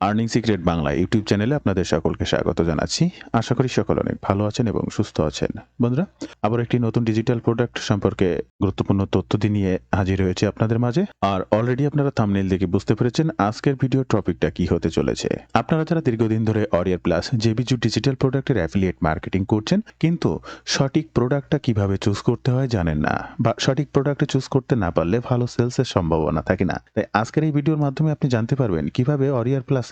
Earning secret Bangla YouTube চ্যানেলে আপনাদের সকলকে স্বাগত জানাচ্ছি। আশা করি সকলে অনেক ভালো আছেন এবং সুস্থ আছেন। বন্ধুরা, আবার একটি নতুন ডিজিটাল প্রোডাক্ট সম্পর্কে গুরুত্বপূর্ণ তথ্য নিয়ে হাজির হয়েছি আপনাদের মাঝে। আর অলরেডি আপনারা থাম্বনেইল দেখে বুঝতে পেরেছেন আজকের ভিডিও টপিকটা কি হতে চলেছে। আপনারা যারা দীর্ঘদিন ধরে অরিয়ার প্লাস জেবিজু ডিজিটাল প্রোডাক্টের অ্যাফিলিয়েট মার্কেটিং করছেন, কিন্তু সঠিক প্রোডাক্টটা কিভাবে চুজ করতে হয় জানেন না, বা সঠিক প্রোডাক্ট চুজ করতে না পারলে ভালো সেলসের সম্ভাবনা থাকে না। তাই আজকের এই ভিডিওর মাধ্যমে আপনি জানতে পারবেন কিভাবে অরিয়ার প্লাসের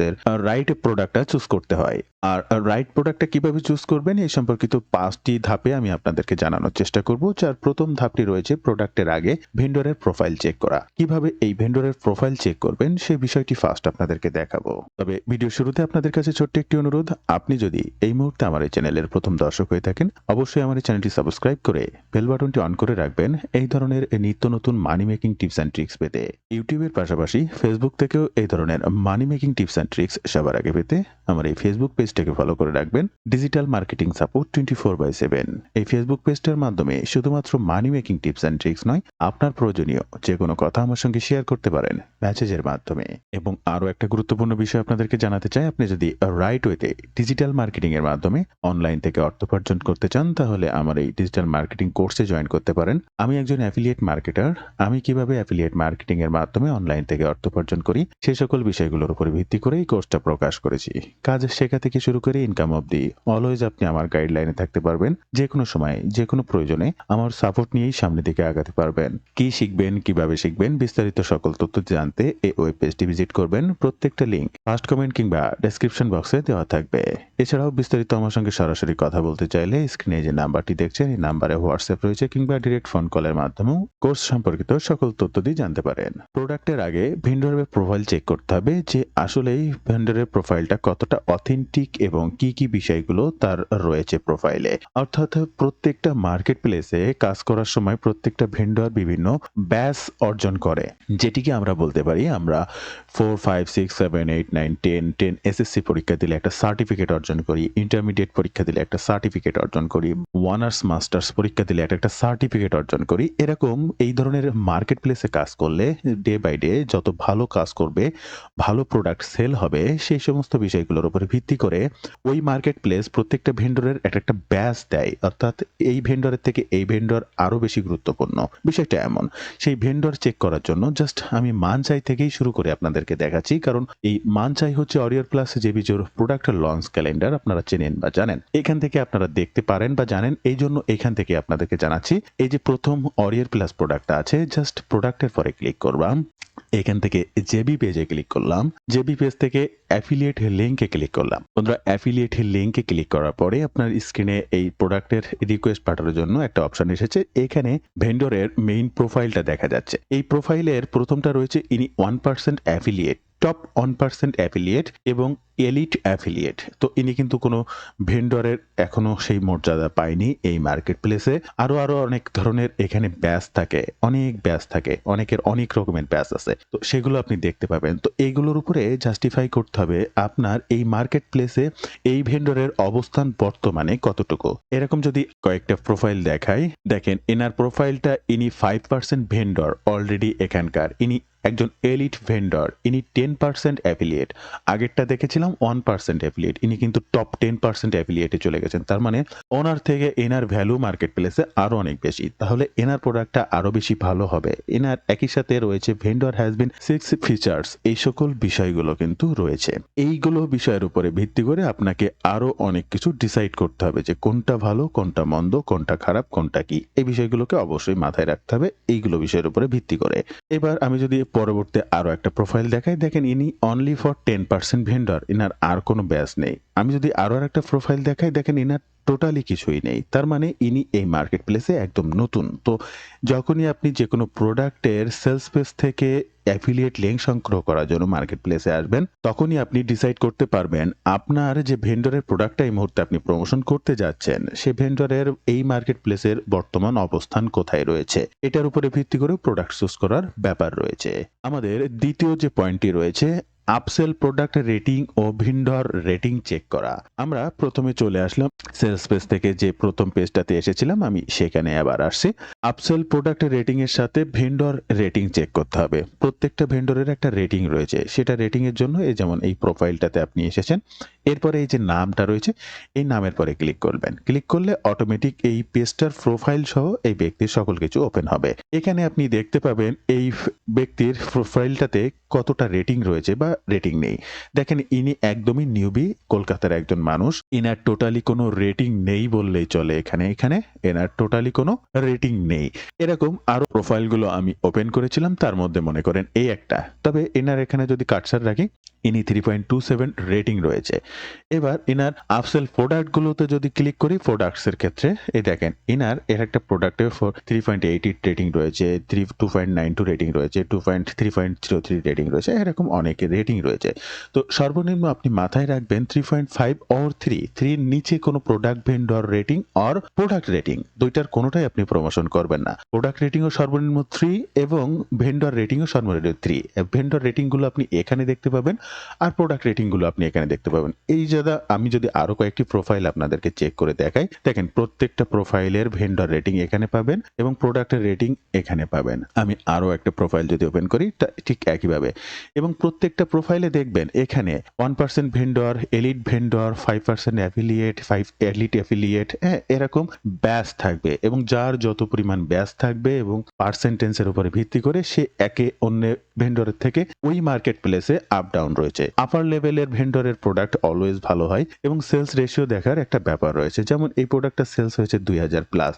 রাইট প্রোডাক্টটা চুজ করতে হয়। আর রাইট প্রোডাক্টটা কিভাবে চুজ করবেন এই সম্পর্কিত 5টি ধাপে আমি আপনাদেরকে জানানোর চেষ্টা করব। যার প্রথম ধাপটি রয়েছে প্রোডাক্টের আগে ভেন্ডরের প্রোফাইল চেক করা। কিভাবে এই ভেন্ডরের প্রোফাইল চেক করবেন সেই বিষয়টি ফার্স্ট আপনাদেরকে দেখাবো। তবে ভিডিও শুরুতে আপনাদের কাছে ছোট্ট একটি অনুরোধ, আপনি যদি এই মুহূর্তে আমার এই চ্যানেলের প্রথম দর্শক হয়ে থাকেন, অবশ্যই আমার এই চ্যানেলটি সাবস্ক্রাইব করে বেল বাটনটি অন করে রাখবেন এই ধরনের নিত্য নতুন মানি মেকিং টিপস অ্যান্ড ট্রিক্স পেতে। ইউটিউবের পাশাপাশি ফেসবুক থেকেও এই ধরনের মানি মেকিং টিপস অ্যান্ড ট্রিক্স সবার আগে পেতে আমার এই ফেসবুক পেজটাকে ফলো করে রাখবেন, ডিজিটাল মার্কেটিং সাপোর্ট 24/7। এই ফেসবুক পেজটার মাধ্যমে শুধুমাত্র মানি মেকিং টিপস অ্যান্ড ট্রিক্স নয়, আপনার প্রয়োজনীয় যে কোনো কথা আমার সঙ্গে শেয়ার করতে পারেন মেসেজের মাধ্যমে। এবং আরও একটা গুরুত্বপূর্ণ বিষয় আপনাদেরকে জানাতে চাই, আপনি যদি রাইট ওয়েতে ডিজিটাল মার্কেটিং এর মাধ্যমে অনলাইন থেকে অর্থ উপার্জন করতে চান, তাহলে আমার এই ডিজিটাল মার্কেটিং কোর্সে জয়েন করতে পারেন। আমি একজন অ্যাফিলিয়েট মার্কেটার। আমি কিভাবে অ্যাফিলিয়েট মার্কেটিং এর মাধ্যমে অনলাইন থেকে অর্থ উপার্জন করি সেই সকল বিষয়গুলোর উপর ভিত্তি করে এই কোর্সটা প্রকাশ করেছি। কাজ শেখা থেকে শুরু করে ইনকাম অবধি অলওয়েজ আপনি আমার গাইডলাইনে থাকতে পারবেন। যে কোনো সময় যে কোনো প্রয়োজনে আমার সাপোর্ট নিয়েই সামনের দিকে আগাতে পারবেন। কি শিখবেন, কিভাবে শিখবেন, বিস্তারিত সকল তথ্য জানতে এই ওয়েব পেজটি ভিজিট করবেন। প্রত্যেকটা লিংক ফার্স্ট কমেন্ট কিংবা ডেসক্রিপশন বক্সে দেওয়া থাকবে। এছাড়াও বিস্তারিত আমার সঙ্গে সরাসরি কথা বলতে চাইলে স্ক্রিনে যে নাম্বারটি দেখছেন এই নাম্বারে হোয়াটসঅ্যাপ রয়েছে, কিংবা ডিরেক্ট ফোন কলের মাধ্যমেও কোর্স সম্পর্কিত সকল তথ্য দিয়ে জানতে পারেন। প্রোডাক্টের আগে ভেন্ডরের প্রোফাইল চেক করতে হবে যে আসলেই ভেন্ডরের প্রোফাইলটা কতটা অথেন্টিক এবং কি কি বিষয়গুলো তার রয়েছে প্রোফাইলে। অর্থাৎ প্রত্যেকটা মার্কেট প্লেসে কাজ করার সময় প্রত্যেকটা ভেন্ডর বিভিন্ন ব্যাচ অর্জন করে, যেটিকে আমরা বলতে পারি আমরা 4, 5, 6, 7, 8, 9, 10 এসএসসি পরীক্ষা দিলে একটা সার্টিফিকেট অর্জন করি, ইন্টারমিডিয়েট পরীক্ষা দিলে একটা সার্টিফিকেট অর্জন করি, অনার্স মাস্টার্স পরীক্ষা দিলে একটা সার্টিফিকেট অর্জন করি। এরকম এই ধরনের মার্কেট প্লেসে কাজ করলে ডে বাই ডে যত ভালো কাজ করবে, ভালো প্রোডাক্ট সেল হবে, সেই সমস্ত বিষয়গুলোর উপরে ভিত্তি করে ওই মার্কেট প্লেস প্রত্যেকটা ভেন্ডরের একটা ব্যাচ দেয়। অর্থাৎ এই ভেন্ডরের থেকে এই ভেন্ডর আরো বেশি গুরুত্বপূর্ণ। বিষয়টা এমন, সেই ভেন্ডর চেক করার জন্য জাস্ট আমি মানচাই থেকেই শুরু করে আপনাদেরকে দেখাচ্ছি, কারণ এই মানচাই হচ্ছে অরিয়ার প্লাস জেবিজুর প্রোডাক্ট লঞ্চ ক্যালেন্ডার। আপনারা চেনেন বা জানেন, এখান থেকে আপনারা দেখতে পারেন বা জানেন, এই জন্য এখান থেকে আপনাদেরকে জানাচ্ছি। এই যে প্রথম অরিয়ার প্লাস প্রোডাক্টটা আছে, জাস্ট প্রোডাক্টের পরে ক্লিক করলাম, এখান থেকে জেবি পেজে ক্লিক করলাম, জেবি পেজ থেকে অ্যাফিলিয়েট লিংকে ক্লিক করলাম। বন্ধুরা, অ্যাফিলিয়েট লিংকে ক্লিক করার পরে আপনার স্ক্রিনে এই প্রোডাক্টের রিকোয়েস্ট পাঠানোর জন্য একটা অপশন এসেছে। এখানে ভেন্ডরের মেইন প্রোফাইলটা দেখা যাচ্ছে। এই প্রোফাইলের প্রথমটা রয়েছে ইনি 1% অ্যাফিলিয়েট, টপ 1% অ্যাফিলিয়েট এবং এলিট অ্যাফিলিয়েট। তো ইনি কিন্তু কোনো ভেন্ডরের এখনো সেই মর্যাদা পায়নি এই মার্কেট প্লেসে। আরো অনেক ধরনের এখানে ব্যাচ থাকে, অনেক ব্যাচ থাকে, অনেকের অনেক রকমের ব্যাচ আছে, তো সেগুলো আপনি দেখতে পাবেন। তো এইগুলোর উপরে জাস্টিফাই করতে হবে আপনার এই মার্কেট প্লেসে এই ভেন্ডরের অবস্থান বর্তমানে কতটুকু। এরকম যদি কয়েকটা প্রোফাইল দেখাই, দেখেন এনার প্রোফাইলটা, ইনি 5% ভেন্ডর অলরেডি এখানকার, ইনি একজন এলিট ভেন্ডর, ইনি 10% অ্যাফিলিয়েট। আগেরটা দেখেছিলাম 1% অ্যাফিলিয়েট, ইনি কিন্তু টপ 10% অ্যাফিলিয়েটে চলে গেছেন। তার মানে ওনার থেকে এনার ভ্যালু মার্কেট প্লেসে আরো অনেক বেশি, তাহলে এনার প্রোডাক্টটা আরো বেশি ভালো হবে। এনার একই সাথে রয়েছে ভেন্ডর হ্যাজ বিন 6 ফিচার্স, এই সকল বিষয়গুলো কিন্তু রয়েছে। এইগুলো বিষয়ের উপরে ভিত্তি করে আপনাকে আরো অনেক কিছু ডিসাইড করতে হবে যে কোনটা ভালো, কোনটা মন্দ, কোনটা খারাপ, কোনটা কি। এই বিষয়গুলোকে অবশ্যই মাথায় রাখতে হবে এইগুলো বিষয়ের উপরে ভিত্তি করে। এবার আমি যদি পরবর্তী আরো একটা প্রোফাইল দেখাই, দেখেন ইনি অনলি ফর 10% ভেন্ডর, ইনার আর কোনো ব্যাচ নেই। আমি যদি আরো একটা প্রোফাইল দেখাই, দেখেন ইনার টোটালি কিছুই নেই। তার মানে ইনি এই মার্কেট প্লেসে একদম নতুন। তো যখনই আপনি যে কোনো প্রোডাক্টের সেলস পেজ থেকে অ্যাফিলিয়েট লিংক সংগ্রহ করার জন্য মার্কেট প্লেসে আসবেন, তখনই আপনি ডিসাইড করতে পারবেন আপনার যে ভেন্ডরের প্রোডাক্টটা এই মুহূর্তে আপনি প্রমোশন করতে যাচ্ছেন, সে ভেন্ডরের এই মার্কেট প্লেসের বর্তমান অবস্থান কোথায় রয়েছে। এটার উপরে ভিত্তি করে প্রোডাক্ট চুজ করার ব্যাপার রয়েছে। আমাদের দ্বিতীয় যে পয়েন্টটি রয়েছে, আপসেল প্রোডাক্ট রেটিং ও ভিন্ডর রেটিং চেক করা। আমরা প্রথমে চলে আসলাম সেলস পেজ থেকে, যে প্রথম পেজটাতে এসেছিলাম আমি সেখানে আবার আসছি। আপসেল প্রোডাক্ট রেটিং এর সাথে ভেন্ডর রেটিং চেক করতে হবে। প্রত্যেকটা ভেন্ডরের একটা রেটিং রয়েছে, সেটা রেটিং এর জন্য এই যেমন এই প্রোফাইলটাতে আপনি এসেছেন, এরপরে এই যে নামটা রয়েছে এই নামের পরে ক্লিক করবেন। ক্লিক করলে অটোমেটিক এই পেজটার প্রোফাইল সহ এই ব্যক্তির সকল কিছু ওপেন হবে। এখানে আপনি দেখতে পাবেন এই ব্যক্তির প্রোফাইলটাতে কতটা রেটিং রয়েছে বা রেটিং নেই। দেখেন ইনি একদমই নিউবি, কলকাতার একজন মানুষ, ইনার টোটালি কোনো রেটিং নেই বললেই চলে। এখানে এনার টোটালি কোনো রেটিং নেই। এরকম আরো প্রোফাইলগুলো আমি ওপেন করেছিলাম, তার মধ্যে মনে করেন এই একটা। তবে এনার এখানে যদি কাটসার রাখি, ইনি 3.27 রেটিং রয়েছে। এবার ইনার আপসেল প্রোডাক্টগুলোতে যদি ক্লিক করি, প্রোডাক্টসের ক্ষেত্রে এই দেখেন ইনার এর একটা প্রোডাক্টের 3.88 রেটিং রয়েছে, 2.92 রেটিং রয়েছে, 3.03 রেটিং রয়েছে, এরকম অনেক রেটিং রয়েছে। তো সর্বনিম্ন আপনি মাথায় রাখবেন 3.5 অর 3 নিচে কোনো product vendor rating or product rating দুইটার কোনোটাই আপনি প্রমোশন করবেন না। প্রোডাক্ট রেটিংও সর্বনিম্ন 3 এবং ভেন্ডর রেটিংও সর্বনিম্ন 3। ভেন্ডর রেটিংগুলো আপনি এখানে দেখতে পাবেন আর প্রোডাক্ট রেটিংগুলো আপনি এখানে দেখতে পাবেন। এই যারা আমি যদি আরো কয়েকটি প্রোফাইল আপনাদেরকে চেক করে দেখাই, দেখেন প্রত্যেকটা প্রোফাইলের ভেন্ডর রেটিং এখানে পাবেন এবং প্রোডাক্টের রেটিং এখানে পাবেন। আমি আরো একটা প্রোফাইল যদি ওপেন করি ঠিক একইভাবে, এবং প্রত্যেকটা প্রোফাইলে দেখবেন এখানে 1% vendor, elite vendor, 5% affiliate, 5 elite affiliate, এরকম ব্যাচ থাকবে এবং যার যত পরিমাণ ব্যাচ থাকবে এবং পার্সেন্টেজের উপরে ভিত্তি করে সে একে অন্য ভেন্ডরের থেকে ওই মার্কেট প্লেসে আপ ডাউন রয়েছে। আপার লেভেলের ভেন্ডরের প্রোডাক্ট অলওয়েজ ভালো হয় এবং সেলস রেশিও দেখার একটা ব্যাপার রয়েছে। যেমন এই প্রোডাক্টটা সেলস হয়েছে 2000 প্লাস,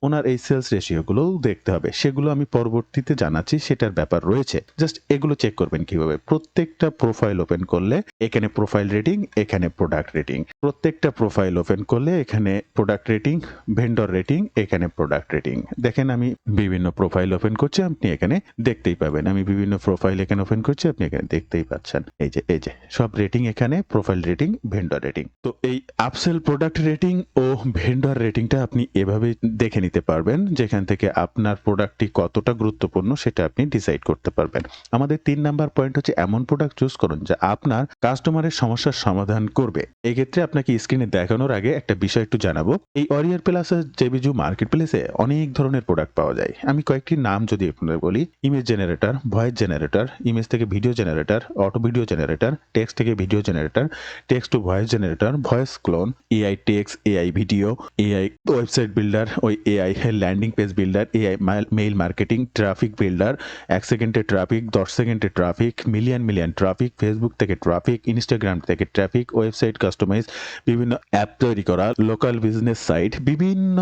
ওনার এই সেলস রেশিওগুলোও দেখতে হবে, সেগুলো আমি পরবর্তীতে জানাচ্ছি, সেটার ব্যাপার রয়েছে। জাস্ট এগুলো চেক করবেন কিভাবে। প্রত্যেকটা প্রোফাইল ওপেন করলে এখানে প্রোফাইল রেটিং, এখানে প্রোডাক্ট রেটিং, প্রত্যেকটা প্রোফাইল ওপেন করলে এখানে প্রোডাক্ট রেটিং, ভেন্ডর রেটিং, এখানে প্রোডাক্ট রেটিং। দেখেন আমি বিভিন্ন প্রোফাইল ওপেন করছি, আপনি এখানে দেখতেই পাবেন। আমি বিভিন্ন প্রোফাইল এখানে ওপেন করছি, আপনি এখানে দেখতেই পাচ্ছেন। এই যে সব রেটিং এখানে, প্রোফাইল রেটিং, ভেন্ডর রেটিং। তো এই আপসেল প্রোডাক্ট রেটিং ও ভেন্ডর রেটিংটা আপনি এভাবে দেখে নিতে পারবেন, যেখান থেকে আপনার প্রোডাক্টটি কতটা গুরুত্বপূর্ণ সেটা আপনি ডিসাইড করতে পারবেন। আমাদের 3 নাম্বার পয়েন্ট হচ্ছে এমন প্রোডাক্ট চুজ করুন যা আপনার কাস্টমারের সমস্যার সমাধান করবে। এক্ষেত্রে আপনাকে স্ক্রিনে দেখানোর আগে একটা বিষয় একটু জানাবো। এই অরিয়ার প্লাসের জেবিজু মার্কেট প্লেসে অনেক ধরনের প্রোডাক্ট পাওয়া যায়। আমি কয়েকটি নাম যদি আপনাদের বলি, image generator, voice generator, image থেকে video generator, auto video generator, text থেকে video generator, text to voice generator, voice clone, AI text, AI video, AI website builder, ওই AI landing page builder, AI mail marketing, traffic builder, 1 সেকেন্ডের traffic, 10 সেকেন্ডের traffic, million traffic, Facebook থেকে traffic, Instagram থেকে traffic, website customise, বিভিন্ন app তৈরি করা, local business site, বিভিন্ন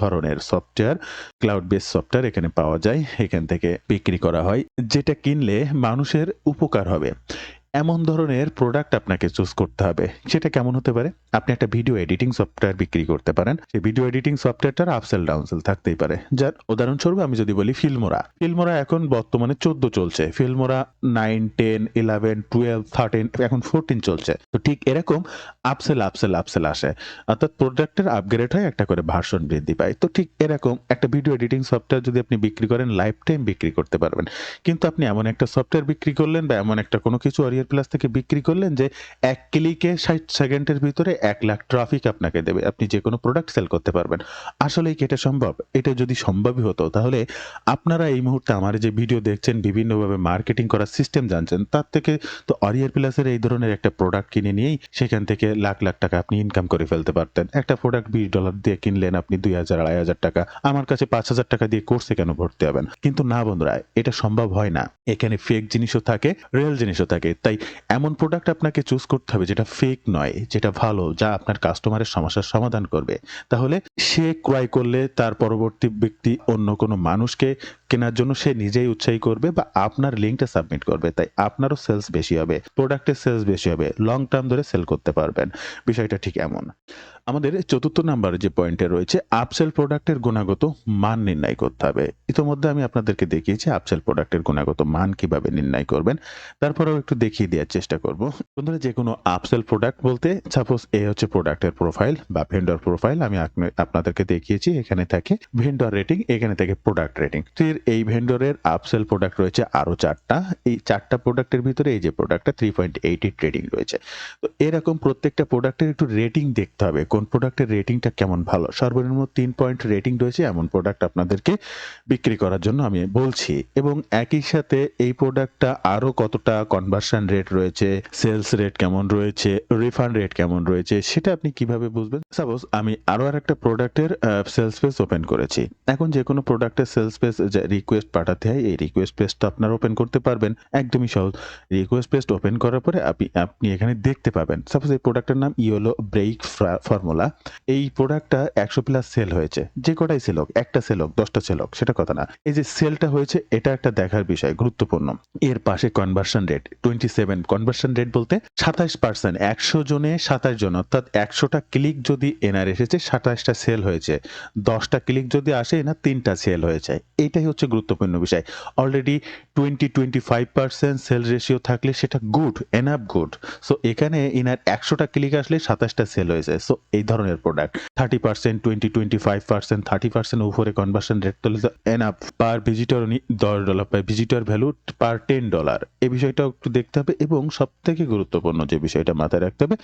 ধরনের সফটওয়্যার, ক্লাউড বেস সফটওয়্যার এখানে পাওয়া যায়। এখান থেকে বিক্রি করা হয়, যেটা কিনলে মানুষের উপকার হবে এমন ধরনের প্রোডাক্ট আপনাকে চুজ করতে হবে। সেটা কেমন হতে পারে? আপনি একটা ভিডিও এডিটিং সফটওয়্যার বিক্রি করতে পারেন। সেই ভিডিও এডিটিং সফটওয়্যারটার আপসেল ডাউনসেল থাকতেই পারে। যার উদাহরণস্বরূপ আমি যদি বলি ফিল্মোরা এখন বর্তমানে 14 চলছে, ফিল্মোরা 9, 10, 11, 12, 13, এখন 14 চলছে। তো ঠিক এরকম আপসেল আসে, অর্থাৎ প্রোডাক্টের আপগ্রেড হয়, একটা করে ভার্সন বৃদ্ধি পায়। তো ঠিক এরকম একটা ভিডিও এডিটিং সফটওয়্যার যদি আপনি বিক্রি করেন, লাইফ টাইম বিক্রি করতে পারবেন। কিন্তু আপনি এমন একটা সফটওয়্যার বিক্রি করলেন বা এমন একটা কোনো কিছু অরিয়ার প্লাস থেকে বিক্রি করলেন যে 1 ক্লিকে 60 সেকেন্ডের ভিতরে 1 লাখ ট্রাফিক আপনাকে দেবে, আপনি যে কোনো প্রোডাক্ট সেল করতে পারবেন। আসলেই কি এটা সম্ভব? এটা যদি সম্ভবই হতো, তাহলে আপনারা এই মুহূর্তে আমার যে ভিডিও দেখছেন, বিভিন্নভাবে মার্কেটিং করার সিস্টেম জানছেন, তার থেকে তো অরিয়ার প্লাসের এই ধরনের একটা প্রোডাক্ট কিনে নিয়েই সেখান থেকে লাখ টাকা আপনি ইনকাম করে ফেলতে পারতেন। একটা প্রোডাক্ট $20 দিয়ে কিনলেন আপনি 2000, 2500 টাকা, আমার কাছে 5000 টাকা দিয়ে কোর্সে কেন ভর্তি হবেন? কিন্তু না বন্ধুরা, এটা সম্ভব হয় না। এখানে ফেক জিনিসও থাকে, রিয়েল জিনিসও থাকে। তাই এমন প্রোডাক্ট আপনাকে চুজ করতে হবে যেটা ফেক নয়, যেটা ভালো, যা আপনার কাস্টমারের সমস্যার সমাধান করবে। তাহলে সে ক্রয় করলে তার পরবর্তী ব্যক্তি অন্য কোনো মানুষকে কেনার জন্য সে নিজেই উৎসাহী করবে বা আপনার লিঙ্কটা সাবমিট করবে। তাই আপনারও সেলস বেশি হবে, প্রোডাক্টের সেলস বেশি হবে, লং টার্ম ধরে সেল করতে পারবেন। বিষয়টা ঠিক এমন। আমাদের চতুর্থ নাম্বার যে পয়েন্টে রয়েছে আপসেল প্রোডাক্টের গুণগত মান নির্ণয় করতে হবে। ইতোমধ্যে আমি আপনাদেরকে দেখিয়েছি আপসেল প্রোডাক্টের গুণগত মান কিভাবে নির্ণয় করবেন। তারপরেও একটু দেখিয়ে দেওয়ার চেষ্টা করব। বন্ধুরা, যেকোনো আপসেল প্রোডাক্ট বলতে সাপোজ এই হচ্ছে প্রোডাক্টের প্রোফাইল বা ভেন্ডর প্রোফাইল। আমি আপনাদেরকে দেখিয়েছি এখানে থাকে ভেন্ডর রেটিং, এখানে থাকে প্রোডাক্ট রেটিং। তো এই ভেন্ডরের আপসেল প্রোডাক্ট রয়েছে আরো 4টা। এই 4টা প্রোডাক্টের ভিতরে এই যে প্রোডাক্টটা 3.88 রেটিং রয়েছে। তো এরকম প্রত্যেকটা প্রোডাক্টের একটু রেটিং দেখতে হবে কোন প্রোডাক্টের রেটিংটা কেমন ভালো। সর্বনিম্ন 3 পয়েন্ট রেটিং রয়েছে এমন প্রোডাক্ট আপনাদেরকে বিক্রি করার জন্য আমি বলছি, এবং একই সাথে এই প্রোডাক্টটা আরো কতটা কনভার্সন রেট রয়েছে, সেলস রেট কেমন রয়েছে, রিফান্ড রেট কেমন রয়েছে সেটা আপনি কিভাবে বুঝবেন। সাপোজ আমি আরো আরেকটা প্রোডাক্টের সেলস পেজ ওপেন করেছি। এখন যে কোনো প্রোডাক্টের সেলস পেজ রিকোয়েস্ট পাঠাতে হয়, এই রিকোয়েস্ট পেজটা আপনারা ওপেন করতে পারবেন একদমই সহজ। রিকোয়েস্ট পেজ ওপেন করার পরে আপনি এখানে দেখতে পাবেন সাপোজ এই প্রোডাক্টের নাম ইয়েলো ব্রেক ফর্মুলা। এই প্রোডাক্টটা 100 প্লাস সেল হয়েছে, যে কটাই সেল হোক, একটা সেল হোক 10টা সেল হোক সেটা কথা না, এই যে সেলটা হয়েছে এটা একটা দেখার বিষয়, গুরুত্বপূর্ণ। এর পাশে কনভার্সন রেট 27, কনভার্সন রেট বলতে 27%, 100 জনে 27 জন, অর্থাৎ 100টা ক্লিক যদি এনার এসেছে 27টা সেল হয়েছে, 10টা ক্লিক যদি আসে এনার 3টা সেল হয়েছে। এইটাই হচ্ছে গুরুত্বপূর্ণ বিষয়। অলরেডি 25% সেল রেশিও থাকলে সেটা গুড, এনাফ গুড। সো এখানে ইনার 100টা ক্লিক আসলে 27টা সেল হয়েছে। সো এই ধরনের প্রোডাক্ট 30%, 25%, 30% উপরে কনভার্সন রেট তুলে এনাফ। পার ভিজিটর উনি $10 পায়, ভিজিটর ভ্যালু পার $10। এই বিষয়টাও একটু দেখতে হবে, এবং সব থেকে গুরুত্বপূর্ণ যে বিষয়টা মাথায় রাখতে হবে,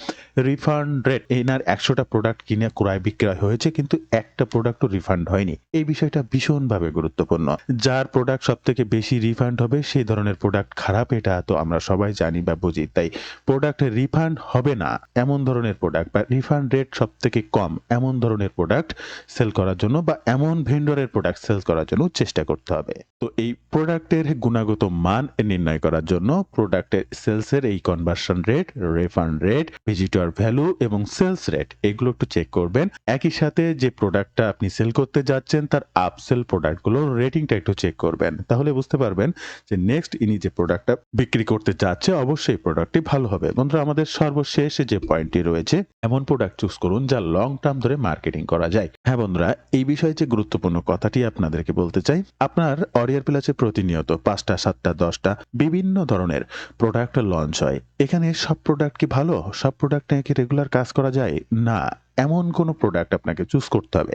রিফান্ড রেট। এনার 100টা প্রোডাক্ট কিনে ক্রয় বিক্রয় হয়েছে কিন্তু একটা প্রোডাক্টও রিফান্ড হয়নি। এই বিষয়টা ভীষণভাবে গুরুত্বপূর্ণ। যার প্রোডাক্ট সব থেকে বেশি রিফান্ড হবে সেই ধরনের প্রোডাক্ট খারাপ, এটা তো আমরা সবাই জানি বা বুঝি। তাই প্রোডাক্ট রিফান্ড হবে না এমন ধরনের প্রোডাক্ট বা রিফান্ড রেট সব থেকে কম এমন ধরনের প্রোডাক্ট সেল করার জন্য বা এমন ভেন্ডরের প্রোডাক্ট সেল করার জন্য চেষ্টা করতে হবে। তো এই প্রোডাক্টের গুণগত মান নির্ণয় করার জন্য প্রোডাক্টের সেলসের এই conversion rate, refund rate, visitor value এবং সেলস রেট এগুলো একটু চেক করবেন। একই সাথে যে প্রোডাক্টটা আপনি সেল করতে যাচ্ছেন তার আপসেল প্রোডাক্টগুলোর রেটিংটা একটু চেক করবেন, তাহলে বুঝতে পারবেন যে নেক্সট ইনি যে প্রোডাক্টটা বিক্রি করতে যাচ্ছে অবশ্যই প্রোডাক্টটি ভালো হবে। বন্ধুরা, আমাদের সর্বশেষ যে পয়েন্টটি রয়েছে, এমন প্রোডাক্ট চুজ করুন যা লং টার্ম ধরে মার্কেটিং করা যায়। হ্যাঁ বন্ধুরা, এই বিষয়ে যে গুরুত্বপূর্ণ কথাটি আপনাদেরকে বলতে চাই, আপনার অরিয়ার প্লাসে প্রতিনিয়ত 5টা 7টা 10টা বিভিন্ন ধরনের প্রোডাক্ট লঞ্চ হয়। এখানে সব প্রোডাক্ট কি ভালো, সব প্রোডাক্ট নিয়ে কি রেগুলার কাজ করা যায়? না। এমন কোনো প্রোডাক্ট আপনাকে চুজ করতে হবে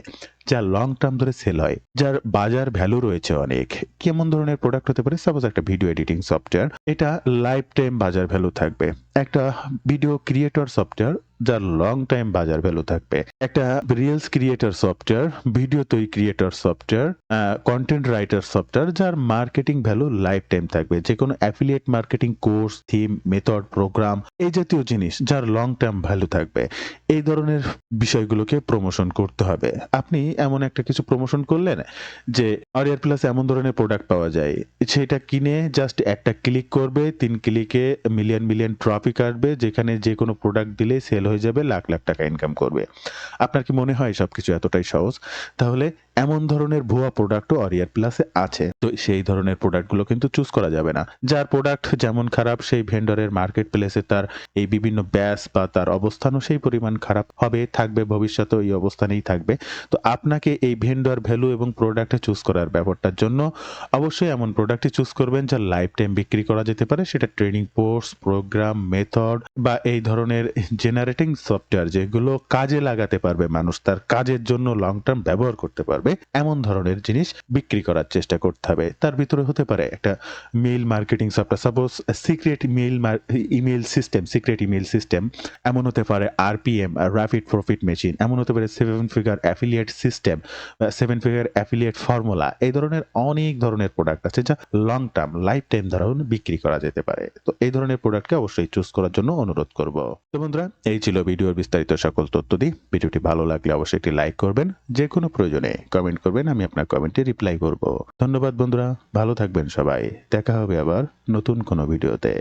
যা লং টার্ম ধরে সেল হয়, যার বাজার ভ্যালু রয়েছে অনেক। কেমন ধরনের প্রোডাক্ট হতে পারে? সাপোজ একটা ভিডিও এডিটিং সফটওয়্যার, এটা লাইফ টাইম বাজার ভ্যালু থাকবে। একটা ভিডিও ক্রিয়েটর সফটওয়্যার যার লং টাইম বাজার ভ্যালু থাকবে। একটা রিলস ক্রিয়েটর সফটওয়্যার, ভিডিও তৈরি creator software, content writer software যার মার্কেটিং ভ্যালু লাইফ টাইম থাকবে। যে কোনো affiliate marketing course, theme, method, program এই জাতীয় জিনিস যার লং টার্ম ভ্যালু থাকবে। এই ধরনের বিষয়গুলোকে প্রমোশন করতে হবে। আপনি এমন একটা কিছু প্রমোশন করলেন যে অরিয়ার প্লাস এমন ধরনের প্রোডাক্ট পাওয়া যায়, সেটা কিনে জাস্ট একটা ক্লিক করবে, 3 ক্লিকে মিলিয়ন মিলিয়ন ট্রাফিক আসবে, যেখানে যে কোনো প্রোডাক্ট দিলে সেল হয়ে যাবে, লাখ লাখ টাকা ইনকাম করবে। আপনার কি মনে হয় সবকিছু এতটাই সহজ? তাহলে এমন ধরনের ভুয়া প্রোডাক্টও অরিয়ার প্লাসে আছে। তো সেই ধরনের প্রোডাক্টগুলো কিন্তু চুজ করা যাবে না। যার প্রোডাক্ট যেমন খারাপ সেই ভেন্ডরের মার্কেট প্লেসে তার এই বিভিন্ন ব্যাচ বা তার অবস্থানও সেই পরিমাণ খারাপ হবে, থাকবে, ভবিষ্যতেও এই অবস্থানেই থাকবে। তো আপনাকে এই ভেন্ডর ভ্যালু এবং প্রোডাক্ট চুজ করার ব্যাপারটার জন্য অবশ্যই এমন প্রোডাক্টই চুজ করবেন যা লাইফ টাইম বিক্রি করা যেতে পারে। সেটা ট্রেনিং কোর্স, প্রোগ্রাম, মেথড বা এই ধরনের জেনারেটিং সফটওয়্যার যেগুলো কাজে লাগাতে পারবে মানুষ, তার কাজের জন্য লং টার্ম ব্যবহার করতে পারবে, এমন ধরনের জিনিস বিক্রি করার চেষ্টা করতে হবে। তার ভিতরে হতে পারে একটা mail marketing software, suppose secret email system, এমন হতে পারে আরপিএম, র্যাপিড প্রফিট মেশিন, এমন হতে পারে 7 figure affiliate system, 7 figure affiliate formula. এই ধরনের অনেক ধরনের প্রোডাক্ট আছে যা লং টার্ম, লাইফ টাইম ধরুন বিক্রি করা যেতে পারে। তো এই ধরনের প্রোডাক্টকে অবশ্যই চুজ করার জন্য অনুরোধ করব। তো বন্ধুরা, এই ছিল ভিডিওর বিস্তারিত সকল তথ্য দিই। ভিডিওটি ভালো লাগলে অবশ্যই একটি লাইক করবেন, যে কোনো প্রয়োজনে কমেন্ট করবেন, আমি আপনার কমেন্টে রিপ্লাই করব। ধন্যবাদ বন্ধুরা, ভালো থাকবেন সবাই। দেখা হবে আবার নতুন কোনো ভিডিওতে।